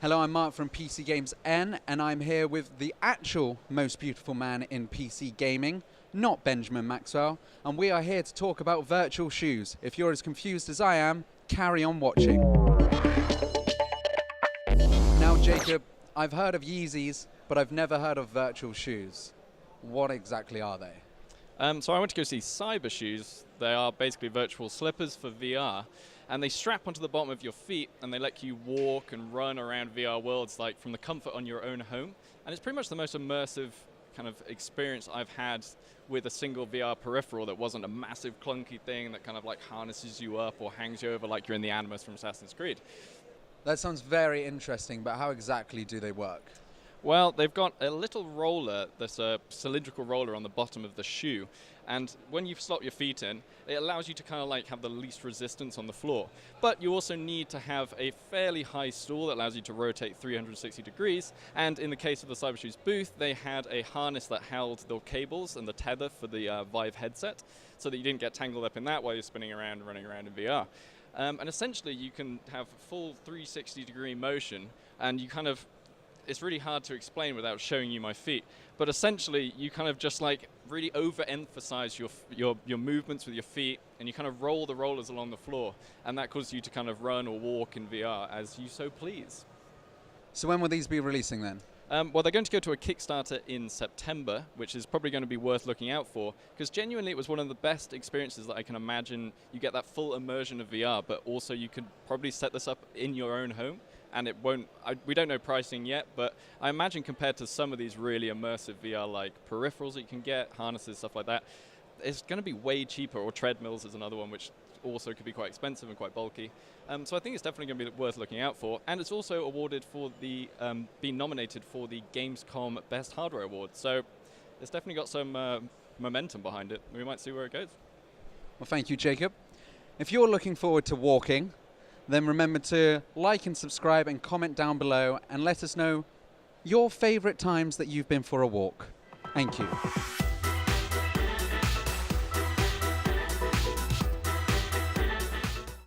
Hello, I'm Mark from PCGamesN, and I'm here with the actual most beautiful man in PC gaming, not Benjamin Maxwell, and we are here to talk about virtual shoes. If you're as confused as I am, carry on watching. Now, Jacob, I've heard of Yeezys, but I've never heard of virtual shoes. What exactly are they? So I went to go see Cybershoes. They are basically virtual slippers for VR, and they strap onto the bottom of your feet, and they let you walk and run around VR worlds like from the comfort on your own home. And it's pretty much the most immersive kind of experience I've had with a single VR peripheral that wasn't a massive clunky thing that kind of like harnesses you up or hangs you over like you're in the Animus from Assassin's Creed. That sounds very interesting, but how exactly do they work? Well, they've got a little roller, that's a cylindrical roller on the bottom of the shoe, and when you slot your feet in, it allows you to kind of like have the least resistance on the floor. But you also need to have a fairly high stool that allows you to rotate 360 degrees, and in the case of the Cybershoes booth, they had a harness that held the cables and the tether for the Vive headset, so that you didn't get tangled up in that while you're spinning around and running around in VR. And essentially, you can have full 360 degree motion, and you kind of it's really hard to explain without showing you my feet, but essentially you kind of just like really overemphasize your movements with your feet, and you kind of roll the rollers along the floor, and that causes you to kind of run or walk in VR as you so please. So when will these be releasing then? Well, they're going to go to a Kickstarter in September, which is probably going to be worth looking out for, because genuinely it was one of the best experiences that I can imagine. You get that full immersion of VR, but also you could probably set this up in your own home, and it won't, we don't know pricing yet, but I imagine compared to some of these really immersive VR-like peripherals that you can get, harnesses, stuff like that, it's going to be way cheaper, or treadmills is another one, which also could be quite expensive and quite bulky. So I think it's definitely going to be worth looking out for. And it's also awarded for the, being nominated for the Gamescom Best Hardware Award. So it's definitely got some momentum behind it. We might see where it goes. Well, thank you, Jacob. If you're looking forward to walking, then remember to like and subscribe and comment down below and let us know your favorite times that you've been for a walk. Thank you.